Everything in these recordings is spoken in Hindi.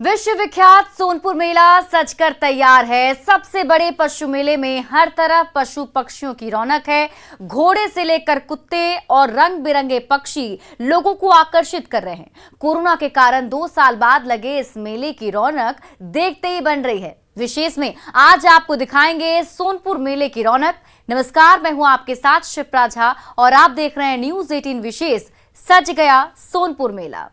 विश्व विख्यात सोनपुर मेला सजकर तैयार है। सबसे बड़े पशु मेले में हर तरफ पशु पक्षियों की रौनक है। घोड़े से लेकर कुत्ते और रंग बिरंगे पक्षी लोगों को आकर्षित कर रहे हैं। कोरोना के कारण 2 साल बाद लगे इस मेले की रौनक देखते ही बन रही है। विशेष में आज आपको दिखाएंगे सोनपुर मेले की रौनक। नमस्कार, मैं हूं आपके साथ शिप्रा झा और आप देख रहे हैं न्यूज 18 विशेष सज गया सोनपुर मेला।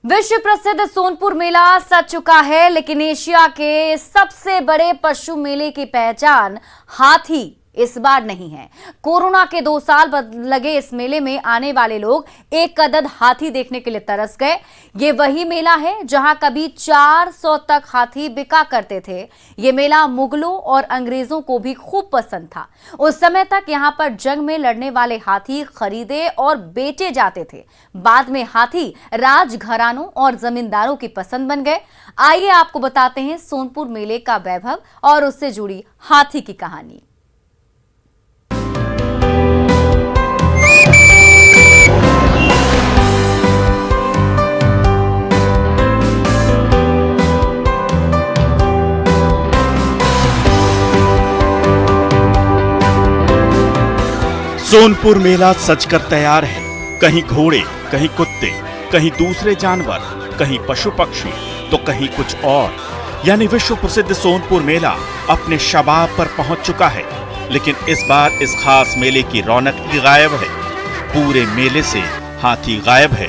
विश्व प्रसिद्ध सोनपुर मेला सज चुका है, लेकिन एशिया के सबसे बड़े पशु मेले की पहचान हाथी इस बार नहीं है। कोरोना के 2 साल लगे इस मेले में आने वाले लोग एक अदद हाथी देखने के लिए तरस गए। ये वही मेला है जहां कभी 400 तक हाथी बिका करते थे। ये मेला मुगलों और अंग्रेजों को भी खूब पसंद था। उस समय तक यहां पर जंग में लड़ने वाले हाथी खरीदे और बेचे जाते थे। बाद में हाथी राजघरानों और जमींदारों की पसंद बन गए। आइए आपको बताते हैं सोनपुर मेले का वैभव और उससे जुड़ी हाथी की कहानी। सोनपुर मेला सजकर तैयार है। कहीं घोड़े, कहीं कुत्ते, कहीं दूसरे जानवर, कहीं पशु पक्षी, तो कहीं कुछ और। यानी विश्व प्रसिद्ध सोनपुर मेला अपने शबाब पर पहुंच चुका है। लेकिन इस बार इस खास मेले की रौनक ही गायब है। पूरे मेले से हाथी गायब है।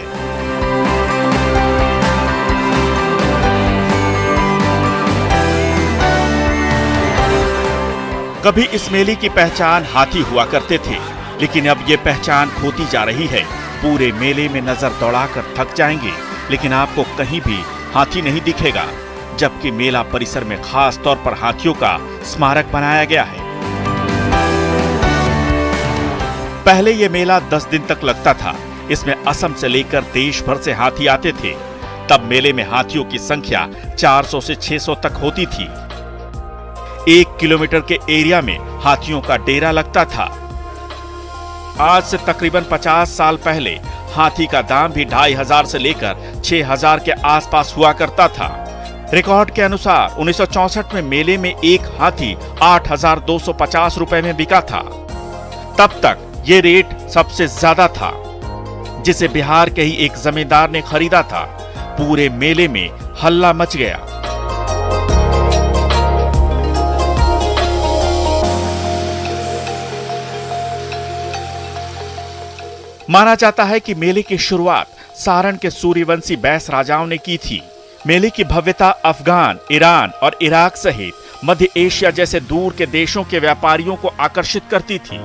कभी इस मेले की पहचान हाथी हुआ करते थे, लेकिन अब ये पहचान खोती जा रही है। पूरे मेले में नजर दौड़ाकर थक जाएंगे, लेकिन आपको कहीं भी हाथी नहीं दिखेगा, जबकि मेला परिसर में खास तौर पर हाथियों का स्मारक बनाया गया है। पहले ये मेला 10 दिन तक लगता था। इसमें असम से लेकर देश भर से हाथी आते थे। तब मेले में हाथियों की संख्या 400 से 600 तक होती थी। 1 किलोमीटर के एरिया में हाथियों का डेरा लगता था। आज से तकरीबन 50 साल पहले हाथी का दाम भी 2500 से लेकर 6000 के आसपास हुआ करता था। रिकॉर्ड के अनुसार 1964 में मेले में एक हाथी 8250 रुपए में बिका था। तब तक ये रेट सबसे ज्यादा था, जिसे बिहार के ही एक जमींदार ने खरीदा था। पूरे मेले में हल्ला मच गया। माना जाता है कि मेले की शुरुआत सारण के सूर्यवंशी बैस राजाओं ने की थी। मेले की भव्यता अफगान, ईरान और इराक सहित मध्य एशिया जैसे दूर के देशों के व्यापारियों को आकर्षित करती थी।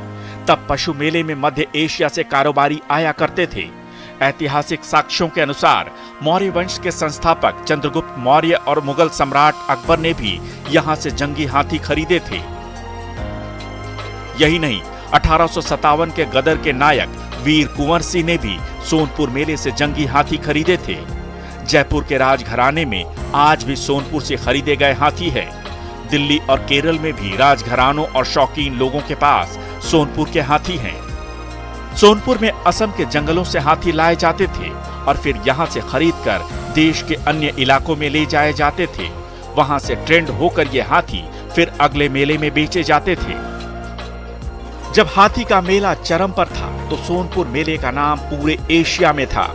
तब पशु मेले में मध्य एशिया से कारोबारी आया करते थे। ऐतिहासिक साक्ष्यों के अनुसार मौर्य वंश के संस्थापक चंद्रगुप्त मौर्य और मुगल सम्राट अकबर ने भी यहाँ से जंगी हाथी खरीदे थे। यही नहीं, 1857 के गदर के नायक वीर कुंवर सिंह ने भी सोनपुर मेले से जंगी हाथी खरीदे थे। जयपुर के राजघराने में आज भी सोनपुर से खरीदे गए हाथी है। दिल्ली और केरल में भी राजघरानों और शौकीन लोगों के पास सोनपुर के हाथी हैं। सोनपुर में असम के जंगलों से हाथी लाए जाते थे और फिर यहाँ से खरीदकर देश के अन्य इलाकों में ले जाए जाते थे। वहां से ट्रेंड होकर ये हाथी फिर अगले मेले में बेचे जाते थे। जब हाथी का मेला चरम पर था तो सोनपुर मेले का नाम पूरे एशिया में था।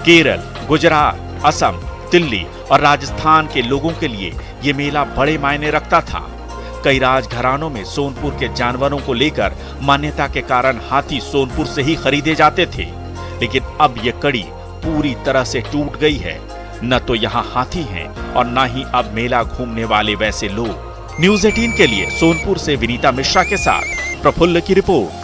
केरल, गुजरात, असम, दिल्ली और राजस्थान के लोगों के लिए ये मेला बड़े मायने रखता था। कई राजघरानों में सोनपुर के जानवरों को लेकर मान्यता के कारण हाथी सोनपुर से ही खरीदे जाते थे। लेकिन अब ये कड़ी पूरी तरह से टूट गई है। न तो यहाँ हाथी हैं और न ही अब मेला घूमने वाले वैसे लोग। न्यूज 18 के लिए सोनपुर से विनीता मिश्रा के साथ प्रफुल्ल की रिपोर्ट।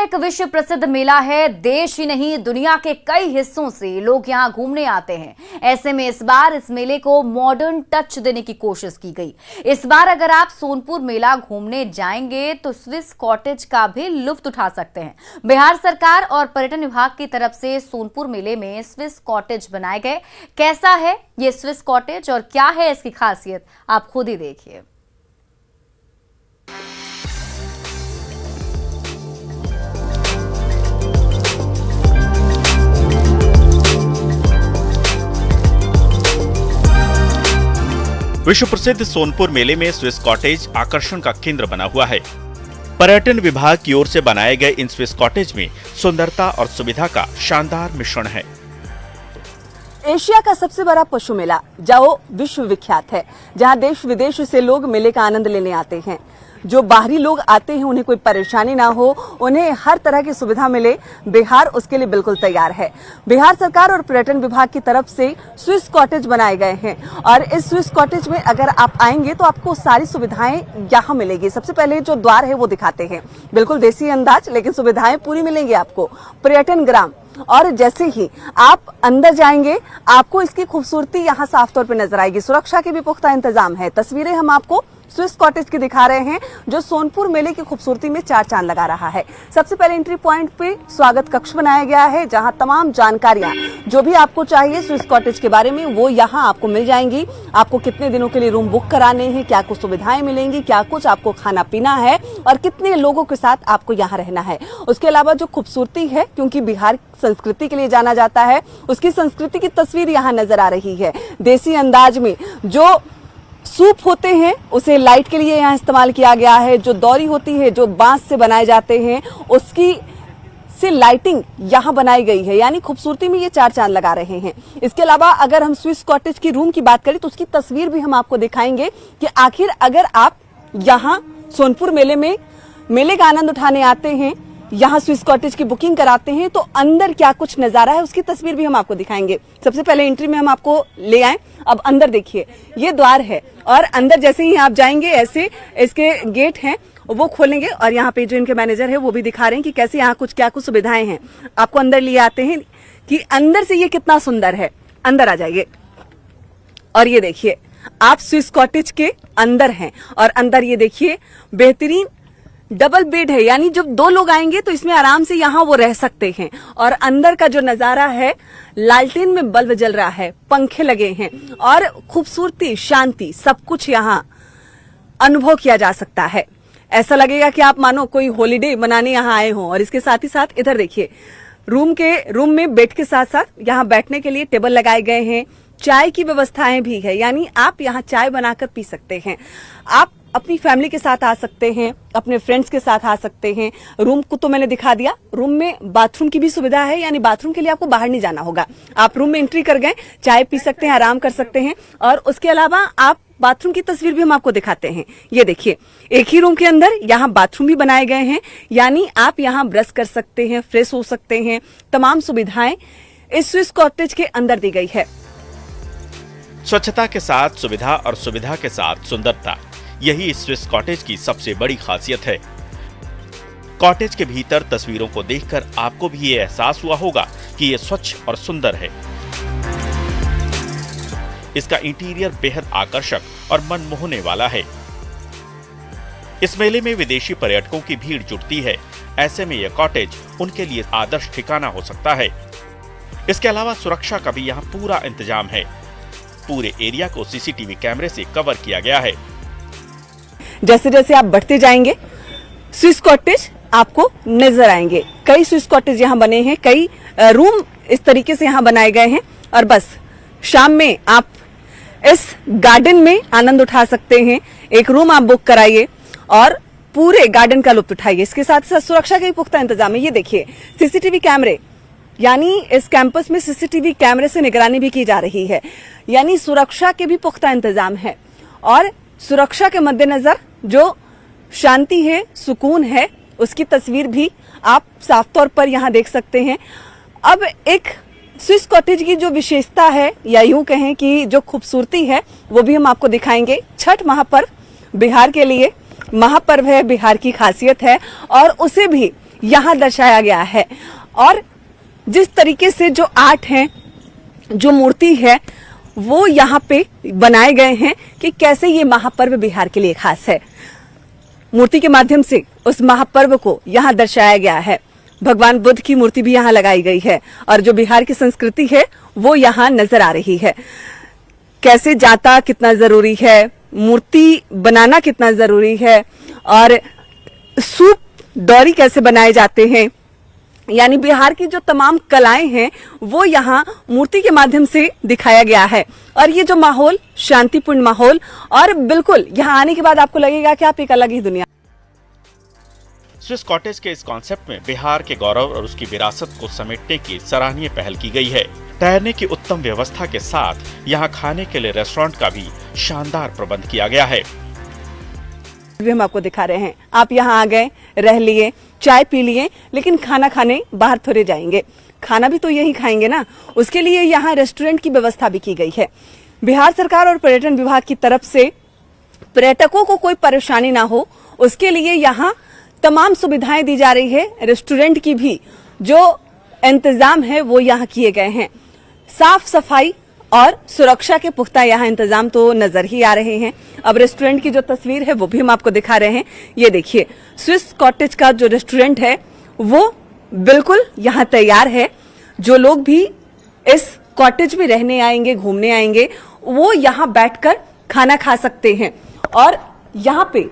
एक विश्व प्रसिद्ध मेला है। देश ही नहीं दुनिया के कई हिस्सों से लोग यहाँ घूमने आते हैं। ऐसे में इस बार इस मेले को मॉडर्न टच देने की कोशिश की गई। इस बार अगर आप सोनपुर मेला घूमने जाएंगे तो स्विस कॉटेज का भी लुत्फ उठा सकते हैं। बिहार सरकार और पर्यटन विभाग की तरफ से सोनपुर मेले में स्विस कॉटेज बनाए गए। कैसा है ये स्विस कॉटेज और क्या है इसकी खासियत, आप खुद ही देखिए। विश्व प्रसिद्ध सोनपुर मेले में स्विस कॉटेज आकर्षण का केंद्र बना हुआ है। पर्यटन विभाग की ओर से बनाए गए इन स्विस कॉटेज में सुंदरता और सुविधा का शानदार मिश्रण है। एशिया का सबसे बड़ा पशु मेला जो विश्व विख्यात है, जहां देश विदेश से लोग मेले का आनंद लेने आते हैं। जो बाहरी लोग आते हैं उन्हें कोई परेशानी ना हो, उन्हें हर तरह की सुविधा मिले, बिहार उसके लिए बिल्कुल तैयार है। बिहार सरकार और पर्यटन विभाग की तरफ से स्विस कॉटेज बनाए गए हैं और इस स्विस कॉटेज में अगर आप आएंगे तो आपको सारी सुविधाएं यहाँ मिलेगी। सबसे पहले जो द्वार है वो दिखाते हैं, बिल्कुल देसी अंदाज, लेकिन सुविधाएं पूरी मिलेंगी आपको। पर्यटन ग्राम, और जैसे ही आप अंदर जाएंगे आपको इसकी खूबसूरती यहाँ साफ तौर पे नजर आएगी। सुरक्षा के भी पुख्ता इंतजाम है। तस्वीरें हम आपको स्विस कॉटेज की दिखा रहे हैं जो सोनपुर मेले की खूबसूरती में चार चांद लगा रहा है। सबसे पहले एंट्री पॉइंट पे स्वागत कक्ष बनाया गया है जहां तमाम जानकारियां जो भी आपको चाहिए स्विस कॉटेज के बारे में वो यहां आपको मिल जाएंगी। आपको कितने दिनों के लिए रूम बुक कराने हैं, क्या कुछ सुविधाएं मिलेंगी, क्या कुछ आपको खाना पीना है और कितने लोगों के साथ आपको यहाँ रहना है। उसके अलावा जो खूबसूरती है, क्योंकि बिहार संस्कृति के लिए जाना जाता है, उसकी संस्कृति की तस्वीर यहाँ नजर आ रही है। देसी अंदाज में जो सूप होते हैं उसे लाइट के लिए यहाँ इस्तेमाल किया गया है। जो दौरी होती है जो बांस से बनाए जाते हैं उसकी से लाइटिंग यहाँ बनाई गई है, यानी खूबसूरती में ये चार चांद लगा रहे हैं। इसके अलावा अगर हम स्विस कॉटेज की रूम की बात करें तो उसकी तस्वीर भी हम आपको दिखाएंगे कि आखिर अगर आप यहाँ सोनपुर मेले में मेले का आनंद उठाने आते हैं, यहाँ स्विस कॉटेज की बुकिंग कराते हैं तो अंदर क्या कुछ नजारा है उसकी तस्वीर भी हम आपको दिखाएंगे। सबसे पहले एंट्री में हम आपको ले आए। अब अंदर देखिए, ये द्वार है और अंदर जैसे ही आप जाएंगे ऐसे इसके गेट हैं वो खोलेंगे और यहाँ पे जो इनके मैनेजर है वो भी दिखा रहे हैं कि कैसे यहाँ कुछ क्या कुछ सुविधाएं हैं। आपको अंदर लिए आते हैं कि अंदर से ये कितना सुंदर है। अंदर आ जाइए और ये देखिए आप स्विस कॉटेज के अंदर हैं और अंदर ये देखिए बेहतरीन डबल बेड है, यानी जब दो लोग आएंगे तो इसमें आराम से यहाँ वो रह सकते हैं। और अंदर का जो नजारा है, लालटेन में बल्ब जल रहा है, पंखे लगे हैं और खूबसूरती, शांति, सब कुछ यहाँ अनुभव किया जा सकता है। ऐसा लगेगा कि आप मानो कोई हॉलिडे मनाने यहाँ आए हों। और इसके साथ ही साथ इधर देखिए, रूम में बेड के साथ साथ यहाँ बैठने के लिए टेबल लगाए गए हैं। चाय की व्यवस्थाएं भी है, यानी आप यहाँ चाय बनाकर पी सकते हैं। आप अपनी फैमिली के साथ आ सकते हैं, अपने फ्रेंड्स के साथ आ सकते हैं। रूम को तो मैंने दिखा दिया। रूम में बाथरूम की भी सुविधा है, यानी बाथरूम के लिए आपको बाहर नहीं जाना होगा। आप रूम में एंट्री कर गए, चाय पी सकते हैं, आराम कर सकते हैं। और उसके अलावा आप बाथरूम की तस्वीर भी हम आपको दिखाते हैं। ये देखिए, एक ही रूम के अंदर यहाँ बाथरूम भी बनाए गए हैं, यानी आप यहाँ ब्रश कर सकते हैं, फ्रेश हो सकते हैं। तमाम सुविधाएं इस स्विस कॉटेज के अंदर दी गई है। स्वच्छता के साथ सुविधा और सुविधा के साथ सुंदरता, यही इस स्विस कॉटेज की सबसे बड़ी खासियत है। कॉटेज के भीतर तस्वीरों को देखकर आपको भी ये एहसास हुआ होगा कि ये स्वच्छ और सुंदर है। इसका इंटीरियर बेहद आकर्षक और मनमोहने वाला है। इस मेले में विदेशी पर्यटकों की भीड़ जुटती है। ऐसे में यह कॉटेज उनके लिए आदर्श ठिकाना हो सकता है। इसके अलावा सुरक्षा का भी यहाँ पूरा इंतजाम है। पूरे एरिया को सीसीटीवी कैमरे से कवर किया गया है। जैसे जैसे आप बढ़ते जाएंगे स्विस कॉटेज आपको नजर आएंगे। कई स्विस कॉटेज यहाँ बने हैं, कई रूम इस तरीके से यहाँ बनाए गए हैं। और बस शाम में आप इस गार्डन में आनंद उठा सकते हैं। एक रूम आप बुक कराइए और पूरे गार्डन का लुत्फ उठाइए। इसके साथ साथ सुरक्षा के भी पुख्ता इंतजाम है। ये देखिए सीसीटीवी कैमरे, यानी इस कैंपस में सीसीटीवी कैमरे से निगरानी भी की जा रही है, यानी सुरक्षा के भी पुख्ता इंतजाम है। और सुरक्षा के मद्देनजर जो शांति है, सुकून है, उसकी तस्वीर भी आप साफ तौर पर यहाँ देख सकते हैं। अब एक स्विस कॉटेज की जो विशेषता है या यूं कहें कि जो खूबसूरती है वो भी हम आपको दिखाएंगे। छठ महापर्व बिहार के लिए महापर्व है, बिहार की खासियत है और उसे भी यहाँ दर्शाया गया है। और जिस तरीके से जो आर्ट है, जो मूर्ति है, वो यहाँ पे बनाए गए हैं कि कैसे ये महापर्व बिहार के लिए खास है। मूर्ति के माध्यम से उस महापर्व को यहाँ दर्शाया गया है। भगवान बुद्ध की मूर्ति भी यहाँ लगाई गई है और जो बिहार की संस्कृति है वो यहाँ नजर आ रही है। कैसे जाता कितना जरूरी है, मूर्ति बनाना कितना जरूरी है, और सूप दौरी कैसे बनाए जाते हैं, यानी बिहार की जो तमाम कलाएं हैं वो यहाँ मूर्ति के माध्यम से दिखाया गया है। और ये जो माहौल, शांतिपूर्ण माहौल, और बिल्कुल यहाँ आने के बाद आपको लगेगा कि आप एक अलग ही दुनिया। स्विस कॉटेज के इस कॉन्सेप्ट में बिहार के गौरव और उसकी विरासत को समेटने की सराहनीय पहल की गई है। ठहरने की उत्तम व्यवस्था के साथ यहाँ खाने के लिए रेस्टोरेंट का भी शानदार प्रबंध किया गया है। भी हम आपको दिखा रहे हैं। आप यहाँ आ गए, रह लिए, चाय पी लिए, लेकिन खाना खाने बाहर थोड़े जाएंगे, खाना भी तो यही खाएंगे ना। उसके लिए यहाँ रेस्टोरेंट की व्यवस्था भी की गई है। बिहार सरकार और पर्यटन विभाग की तरफ से पर्यटकों को कोई परेशानी ना हो, उसके लिए यहाँ तमाम सुविधाएं दी जा रही है। रेस्टोरेंट की भी जो इंतजाम है वो यहाँ किए गए हैं। साफ सफाई और सुरक्षा के पुख्ता यहाँ इंतजाम तो नजर ही आ रहे हैं। अब रेस्टोरेंट की जो तस्वीर है वो भी हम आपको दिखा रहे हैं। ये देखिए, स्विस कॉटेज का जो रेस्टोरेंट है वो बिल्कुल यहाँ तैयार है। जो लोग भी इस कॉटेज में रहने आएंगे, घूमने आएंगे, वो यहाँ बैठकर खाना खा सकते हैं। और यहाँ पे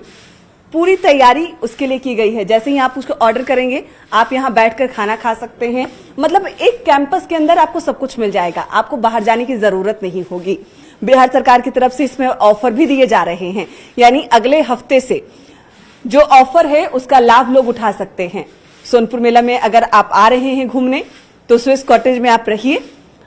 पूरी तैयारी उसके लिए की गई है। जैसे ही आप उसको ऑर्डर करेंगे, आप यहाँ बैठकर खाना खा सकते हैं। मतलब एक कैंपस के अंदर आपको सब कुछ मिल जाएगा, आपको बाहर जाने की जरूरत नहीं होगी। बिहार सरकार की तरफ से इसमें ऑफर भी दिए जा रहे हैं, यानी अगले हफ्ते से जो ऑफर है उसका लाभ लोग उठा सकते हैं। सोनपुर मेला में अगर आप आ रहे हैं घूमने, तो स्विस कॉटेज में आप रहिए।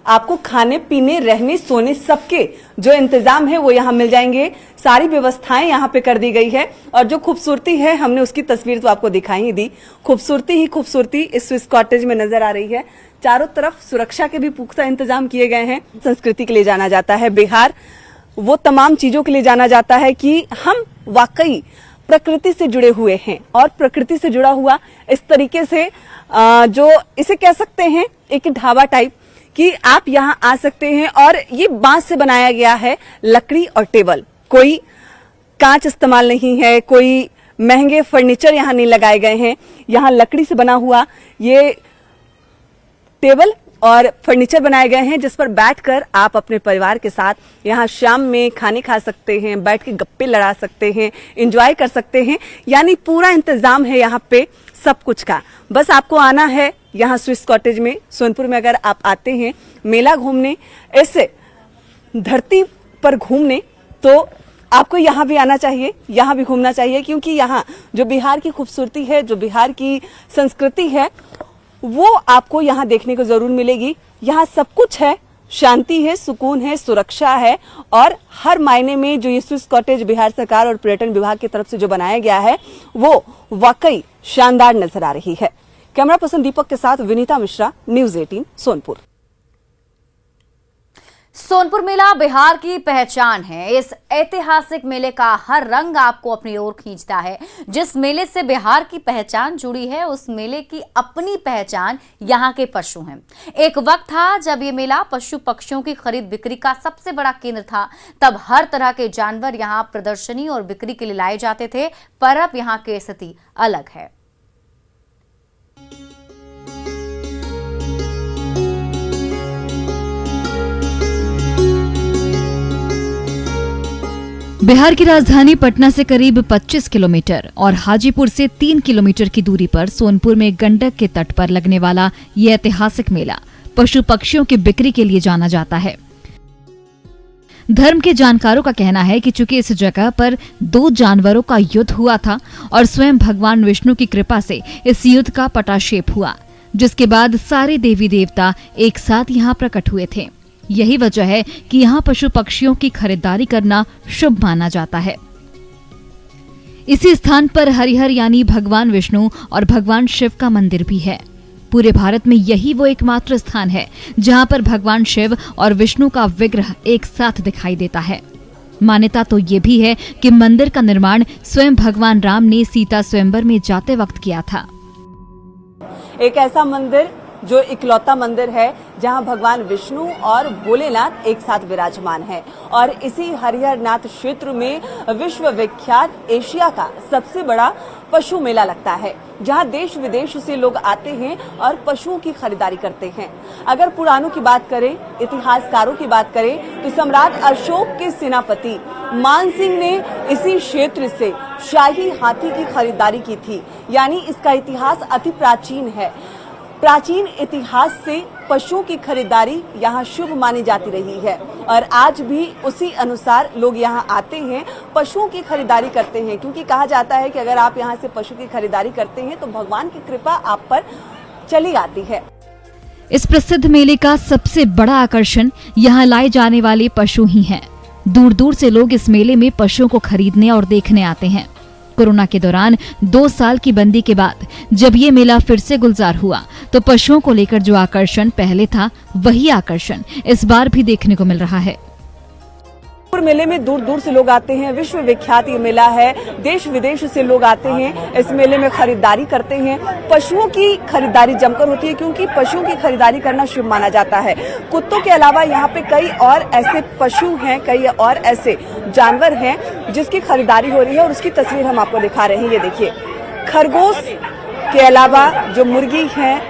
आपको खाने पीने, रहने, सोने, सबके जो इंतजाम है वो यहाँ मिल जाएंगे। सारी व्यवस्थाएं यहाँ पे कर दी गई है। और जो खूबसूरती है, हमने उसकी तस्वीर तो आपको दिखाई ही दी। खूबसूरती ही खूबसूरती इस स्विस कॉटेज में नजर आ रही है। चारों तरफ सुरक्षा के भी पुख्ता इंतजाम किए गए हैं। संस्कृति के लिए जाना जाता है बिहार, वो तमाम चीजों के लिए जाना जाता है कि हम वाकई प्रकृति से जुड़े हुए हैं। और प्रकृति से जुड़ा हुआ इस तरीके से जो इसे कह सकते हैं एक ढाबा टाइप, कि आप यहाँ आ सकते हैं। और ये बांस से बनाया गया है, लकड़ी और टेबल, कोई कांच इस्तेमाल नहीं है, कोई महंगे फर्नीचर यहाँ नहीं लगाए गए हैं। यहाँ लकड़ी से बना हुआ ये टेबल और फर्नीचर बनाए गए हैं, जिस पर बैठकर आप अपने परिवार के साथ यहाँ शाम में खाने खा सकते हैं, बैठ के गप्पे लड़ा सकते हैं, एंजॉय कर सकते हैं। यानी पूरा इंतजाम है यहाँ पे सब कुछ का। बस आपको आना है यहाँ स्विस कॉटेज में। सोनपुर में अगर आप आते हैं मेला घूमने, ऐसे धरती पर घूमने, तो आपको यहाँ भी आना चाहिए, यहाँ भी घूमना चाहिए। क्योंकि यहाँ जो बिहार की खूबसूरती है, जो बिहार की संस्कृति है, वो आपको यहाँ देखने को जरूर मिलेगी। यहाँ सब कुछ है, शांति है, सुकून है, सुरक्षा है। और हर मायने में जो ये स्विस कॉटेज बिहार सरकार और पर्यटन विभाग की तरफ से जो बनाया गया है वो वाकई शानदार नजर आ रही है। कैमरा पर्सन दीपक के साथ विनीता मिश्रा, न्यूज़ 18 सोनपुर। सोनपुर मेला बिहार की पहचान है। इस ऐतिहासिक मेले का हर रंग आपको अपनी ओर खींचता है। जिस मेले से बिहार की पहचान जुड़ी है, उस मेले की अपनी पहचान यहाँ के पशु हैं। एक वक्त था जब ये मेला पशु पक्षियों की खरीद बिक्री का सबसे बड़ा केंद्र था। तब हर तरह के जानवर यहाँ प्रदर्शनी और बिक्री के लिए लाए जाते थे, पर अब यहाँ की स्थिति अलग है। बिहार की राजधानी पटना से करीब 25 किलोमीटर और हाजीपुर से 3 किलोमीटर की दूरी पर सोनपुर में गंडक के तट पर लगने वाला ये ऐतिहासिक मेला पशु पक्षियों की बिक्री के लिए जाना जाता है। धर्म के जानकारों का कहना है कि चूंकि इस जगह पर 2 जानवरों का युद्ध हुआ था और स्वयं भगवान विष्णु की कृपा से इस युद्ध का पटाक्षेप हुआ, जिसके बाद सारे देवी देवता एक साथ यहाँ प्रकट हुए थे। यही वजह है कि यहाँ पशु पक्षियों की खरीदारी करना शुभ माना जाता है। इसी स्थान पर हरिहर यानी भगवान विष्णु और भगवान शिव का मंदिर भी है। पूरे भारत में यही वो एकमात्र स्थान है जहाँ पर भगवान शिव और विष्णु का विग्रह एक साथ दिखाई देता है। मान्यता तो ये भी है कि मंदिर का निर्माण स्वयं भगवान राम ने सीता स्वयंवर में जाते वक्त किया था। एक ऐसा मंदिर जो इकलौता मंदिर है जहां भगवान विष्णु और भोलेनाथ एक साथ विराजमान है। और इसी हरिहरनाथ क्षेत्र में विश्व विख्यात एशिया का सबसे बड़ा पशु मेला लगता है, जहां देश विदेश से लोग आते हैं और पशुओं की खरीदारी करते हैं। अगर पुराणों की बात करें, इतिहासकारों की बात करें, तो सम्राट अशोक के सेनापति मान सिंह ने इसी क्षेत्र से शाही हाथी की खरीदारी की थी। यानी इसका इतिहास अति प्राचीन है। प्राचीन इतिहास से पशुओं की खरीदारी यहाँ शुभ मानी जाती रही है और आज भी उसी अनुसार लोग यहाँ आते हैं, पशुओं की खरीदारी करते हैं, क्योंकि कहा जाता है कि अगर आप यहाँ से पशु की खरीदारी करते हैं तो भगवान की कृपा आप पर चली आती है। इस प्रसिद्ध मेले का सबसे बड़ा आकर्षण यहाँ लाए जाने वाले पशु ही हैं। दूर दूर से लोग इस मेले में पशुओं को खरीदने और देखने आते हैं। कोरोना के दौरान 2 साल की बंदी के बाद जब ये मेला फिर से गुलजार हुआ तो पशुओं को लेकर जो आकर्षण पहले था वही आकर्षण इस बार भी देखने को मिल रहा है। मेले में दूर दूर से लोग आते हैं। विश्व विख्यात ये मेला है, देश विदेश से लोग आते हैं, इस मेले में खरीदारी करते हैं। पशुओं की खरीदारी जमकर होती है क्योंकि पशुओं की खरीदारी करना शुभ माना जाता है। कुत्तों के अलावा यहाँ पे कई और ऐसे पशु हैं, कई और ऐसे जानवर हैं जिसकी खरीदारी हो रही है और उसकी तस्वीर हम आपको दिखा रहे हैं। ये देखिए, खरगोश के अलावा जो मुर्गी हैं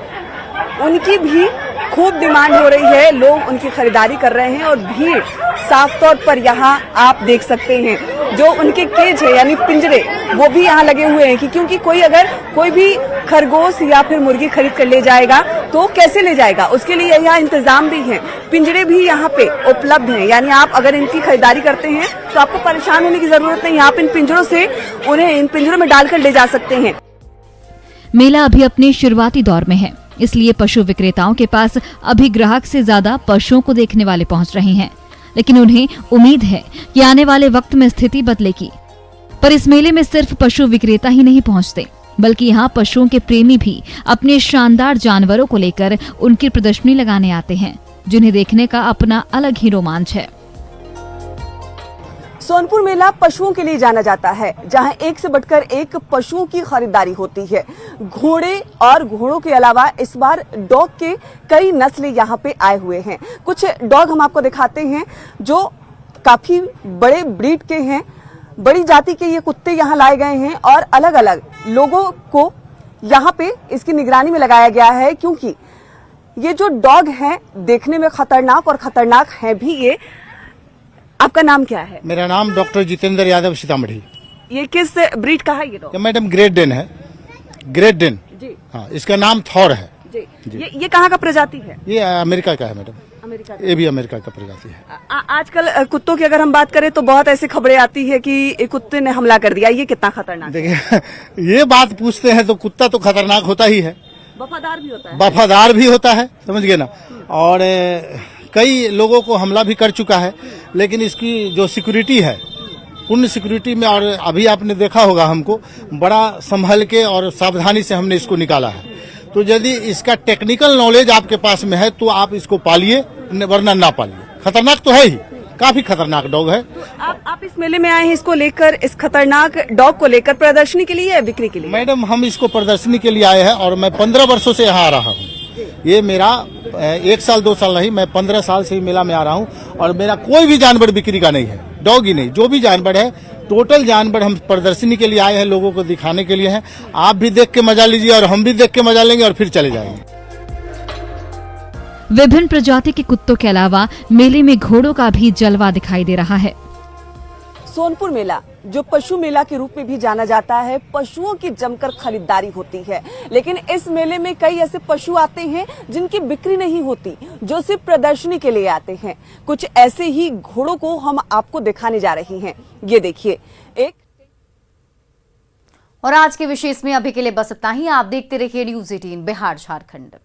उनकी भी खूब डिमांड हो रही है, लोग उनकी खरीदारी कर रहे हैं और भीड़ साफ तौर पर यहाँ आप देख सकते हैं। जो उनके केज है यानी पिंजरे, वो भी यहाँ लगे हुए हैं कि क्योंकि कोई भी खरगोश या फिर मुर्गी खरीद कर ले जाएगा तो कैसे ले जाएगा, उसके लिए यहाँ इंतजाम भी है। पिंजरे भी यहाँ पे उपलब्ध हैं, यानी आप अगर इनकी खरीदारी करते हैं तो आपको परेशान होने की जरूरत नहीं, आप इन पिंजरों से उन्हें इन पिंजरों में डालकर ले जा सकते हैं। मेला अभी अपने शुरुआती दौर में है, इसलिए पशु विक्रेताओं के पास अभी ग्राहक से ज्यादा पशुओं को देखने वाले पहुंच रहे हैं, लेकिन उन्हें उम्मीद है कि आने वाले वक्त में स्थिति बदलेगी। पर इस मेले में सिर्फ पशु विक्रेता ही नहीं पहुंचते, बल्कि यहाँ पशुओं के प्रेमी भी अपने शानदार जानवरों को लेकर उनकी प्रदर्शनी लगाने आते हैं, जिन्हें देखने का अपना अलग ही रोमांच है। सोनपुर मेला पशुओं के लिए जाना जाता है, जहां एक से बढ़कर एक पशुओं की खरीदारी होती है। घोड़े और घोड़ों के अलावा इस बार डॉग के कई नस्ल यहाँ पे आए हुए हैं। कुछ डॉग हम आपको दिखाते हैं जो काफी बड़े ब्रीड के हैं, बड़ी जाति के ये कुत्ते यहाँ लाए गए हैं और अलग अलग लोगों को यहाँ पे इसकी निगरानी में लगाया गया है, क्योंकि ये जो डॉग हैं देखने में खतरनाक और खतरनाक है भी ये। आपका नाम क्या है? मेरा नाम डॉक्टर जितेंद्र यादव, सीतामढ़ी। ये किस ब्रीड का है ये डॉग? मैडम ग्रेट डेन है, ग्रेट डेन जी। हाँ, इसका नाम थॉर है जी। ये कहाँ का प्रजाति है? ये अमेरिका का है मैडम, अमेरिका ये भी अमेरिका का प्रजाति है। आजकल कुत्तों की अगर हम बात करें तो बहुत ऐसी खबरें आती है कि एक कुत्ते ने हमला कर दिया, ये कितना खतरनाक है? देखिए ये बात पूछते हैं तो कुत्ता तो खतरनाक होता ही है, वफादार भी होता है। वफादार भी होता है, समझ गए ना। और कई लोगों को हमला भी कर चुका है, लेकिन इसकी जो सिक्योरिटी है, पूर्ण सिक्योरिटी में, और अभी आपने देखा होगा हमको बड़ा संभल के और सावधानी से हमने इसको निकाला है। तो यदि इसका टेक्निकल नॉलेज आपके पास में है तो आप इसको पालिए, वरना ना पालिए। खतरनाक तो है ही, काफी खतरनाक डॉग है। आप इस मेले में आए हैं इसको लेकर, इस खतरनाक डॉग को लेकर प्रदर्शनी के लिए या बिक्री के लिए? मैडम हम इसको प्रदर्शनी के लिए आए हैं और मैं 15 वर्षों से यहाँ आ रहा हूँ। ये मेरा 1 साल 2 साल नहीं, मैं 15 साल से ही मेला में आ रहा हूँ और मेरा कोई भी जानवर बिक्री का नहीं है, डॉग ही नहीं, जो भी जानवर है टोटल जानवर हम प्रदर्शनी के लिए आए हैं, लोगों को दिखाने के लिए हैं। आप भी देख के मजा लीजिए और हम भी देख के मजा लेंगे और फिर चले जाएंगे। विभिन्न प्रजाति के कुत्तों के अलावा मेले में घोड़ों का भी जलवा दिखाई दे रहा है। सोनपुर मेला जो पशु मेला के रूप में भी जाना जाता है, पशुओं की जमकर खरीदारी होती है, लेकिन इस मेले में कई ऐसे पशु आते हैं जिनकी बिक्री नहीं होती, जो सिर्फ प्रदर्शनी के लिए आते हैं। कुछ ऐसे ही घोड़ों को हम आपको दिखाने जा रहे हैं। ये देखिए एक। और आज के विशेष में अभी के लिए बस इतना ही। आप देखते रहिए न्यूज़ 18 बिहार झारखंड।